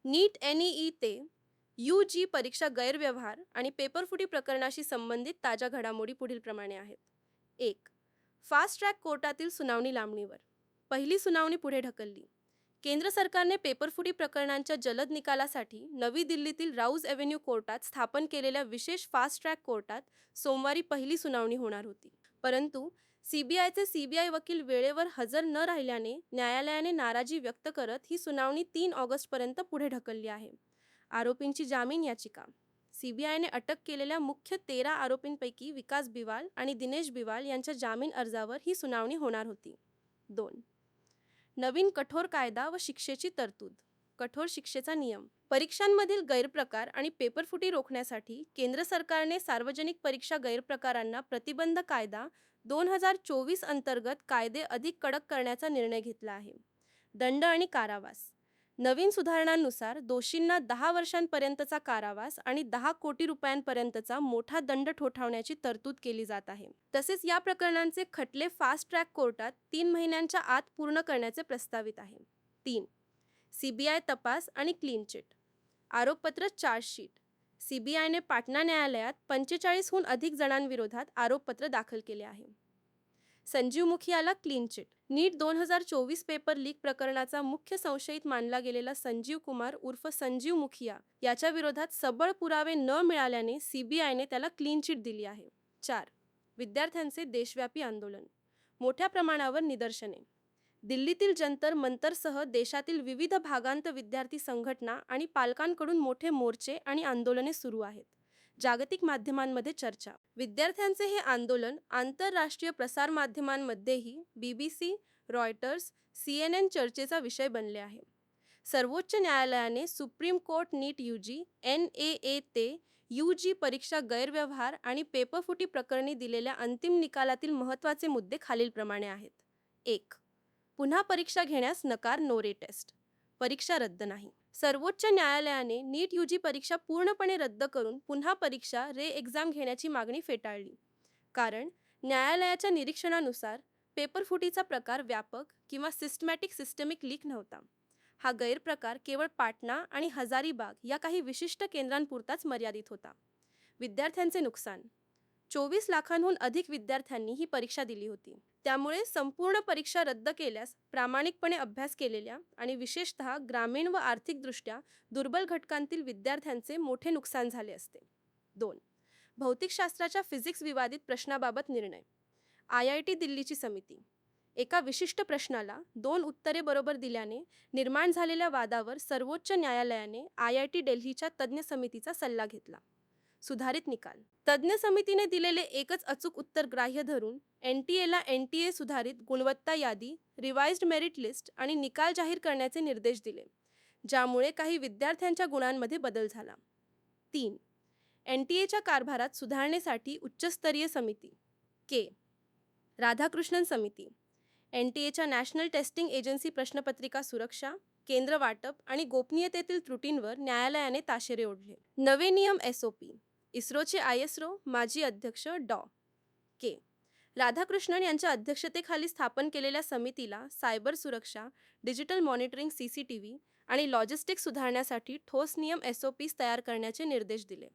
नीट NEE ते UG परीक्षा गैरव्यवहार आणि पेपरफुटी प्रकरणाशी संबंधित ताज्या घडामोडी पुढीलप्रमाणे आहेत. 1. फास्ट ट्रॅक कोर्टातील सुनावणी लांबणीवर. पहिली सुनावणी पुढे ढकलली. केंद्र सरकारने पेपरफुटी प्रकरणांच्या जलद निकालासाठी नवी दिल्लीतील राऊज एव्हेन्यू कोर्टात स्थापन केलेल्या विशेष फास्ट ट्रॅक कोर्टात सोमवारी पहिली सुनावणी होणार होती. परंतु CBIचे CBI वकील वेळेवर हजर न राहिल्याने न्यायालयाने नाराजी व्यक्त करत ही सुनावणी 3 ऑगस्टपर्यंत पुढे ढकलली आहे. आरोपींची जामीन याचिका. CBIने अटक केलेल्या मुख्य 13 आरोपींपैकी विकास बिवाल आणि दिनेश बिवाल यांच्या जामीन अर्जावर ही सुनावणी होणार होती. 2. नवीन कठोर कायदा व शिक्षेची तरतूद. कठोर शिक्षेचा नियम. परीक्षांमधील गैरप्रकार आणि पेपरफुटी रोखण्यासाठी केंद्र सरकारने सार्वजनिक परीक्षा गैरप्रकारांना प्रतिबंध कायदा 2024 अंतर्गत कायदे अधिक कडक करण्याचा निर्णय घेतला आहे. दंड आणि कारावास. नवीन सुधारणांनुसार दोषींना 10 वर्षांपर्यंतचा कारावास आणि 10 कोटी रुपयांपर्यंतचा मोठा दंड ठोठावण्याची तरतूद केली जात आहे. तसेच या प्रकरणांचे खटले फास्ट ट्रॅक कोर्टात 3 महिन्यांच्या आत पूर्ण करण्याचे प्रस्तावित आहे. 3. CBI तपास आणि क्लीन चिट. आरोपपत्र चार्जशीट. CBIने पाटणा न्यायालयात 45हून अधिक जणांविरोधात आरोपपत्र दाखल केले आहे. संजीव मुखियाला clean chit. NEET 2024 paper leak प्रकरणाचा मुख्य संशयित मानला गेलेला संजीव कुमार उर्फ संजीव मुखिया याच्या विरोधात सबळ पुरावे न मिळाल्याने CBIने त्याला क्लीन चिट दिली आहे. 4. विद्यार्थ्यांचे देशव्यापी आंदोलन. मोठ्या प्रमाणावर निदर्शने. दिल्लीतील जंतर मंतरसह देशातील विविध भागांत विद्यार्थी संघटना आणि पालकांकडून मोठे मोर्चे आणि आंदोलने सुरू आहेत. जागतिक माध्यमांमध्ये चर्चा. विद्यार्थ्यांचे हे आंदोलन आंतरराष्ट्रीय प्रसारमाध्यमांमध्येही BBC, रॉयटर्स, CNN चर्चेचा विषय बनले आहे. सर्वोच्च न्यायालयाने सुप्रीम कोर्ट नीट UG, NAA ते UG परीक्षा गैरव्यवहार आणि पेपरफुटी प्रकरणी दिलेल्या अंतिम निकालातील महत्त्वाचे मुद्दे खालीलप्रमाणे आहेत. 1. पुन्हा परीक्षा घेण्यास नकार. No test. परीक्षा रद्द नाही. सर्वोच्च न्यायालयाने नीट UG परीक्षा पूर्णपणे रद्द करून पुन्हा परीक्षा एक्झाम घेण्याची मागणी फेटाळली. कारण न्यायालयाच्या निरीक्षणानुसार पेपरफुटीचा प्रकार व्यापक किंवा सिस्टमिक लीक नव्हता. हा गैरप्रकार केवळ पाटणा आणि हजारीबाग या काही विशिष्ट केंद्रांपुरताच मर्यादित होता. विद्यार्थ्यांचे नुकसान. 24 लाखांहून अधिक विद्यार्थ्यांनी ही परीक्षा दिली होती. त्यामुळे संपूर्ण परीक्षा रद्द केल्यास प्रामाणिकपणे अभ्यास केलेल्या आणि विशेषतः ग्रामीण व आर्थिकदृष्ट्या दुर्बल घटकांतील विद्यार्थ्यांचे मोठे नुकसान झाले असते. 2. भौतिकशास्त्राच्या फिजिक्स विवादित प्रश्नाबाबत निर्णय. IIT दिल्लीची समिती. एका विशिष्ट प्रश्नाला 2 उत्तरे बरोबर दिल्याने निर्माण झालेल्या वादावर सर्वोच्च न्यायालयाने IIT दिल्लीच्या तज्ज्ञ समितीचा सल्ला घेतला. सुधारित निकाल. तज्ज्ञ समितीने दिलेले एकच अचूक उत्तर ग्राह्य धरून NTAला NTA सुधारित गुणवत्ता यादी, रिवाइज्ड मेरिट लिस्ट आणि निकाल जाहीर करण्याचे निर्देश दिले, ज्यामुळे काही विद्यार्थ्यांच्या गुणांमध्ये बदल झाला. 3. NTAच्या कारभारात सुधारणेसाठी उच्चस्तरीय समिती. के. राधाकृष्णन समिती. NTAच्या नॅशनल टेस्टिंग एजन्सी प्रश्नपत्रिका सुरक्षा, केंद्र वाटप आणि गोपनीयतेतील त्रुटींवर न्यायालयाने ताशेरे ओढले. नवे नियम SOP. इस्रोचे ISRO माजी अध्यक्ष डॉ. के. राधाकृष्णन यांच्या अध्यक्षतेखाली स्थापन केलेल्या समितीला सायबर सुरक्षा, डिजिटल मॉनिटरिंग CCTV आणि लॉजिस्टिक्स सुधारण्यासाठी ठोस नियम SOPs तयार करण्याचे निर्देश दिले.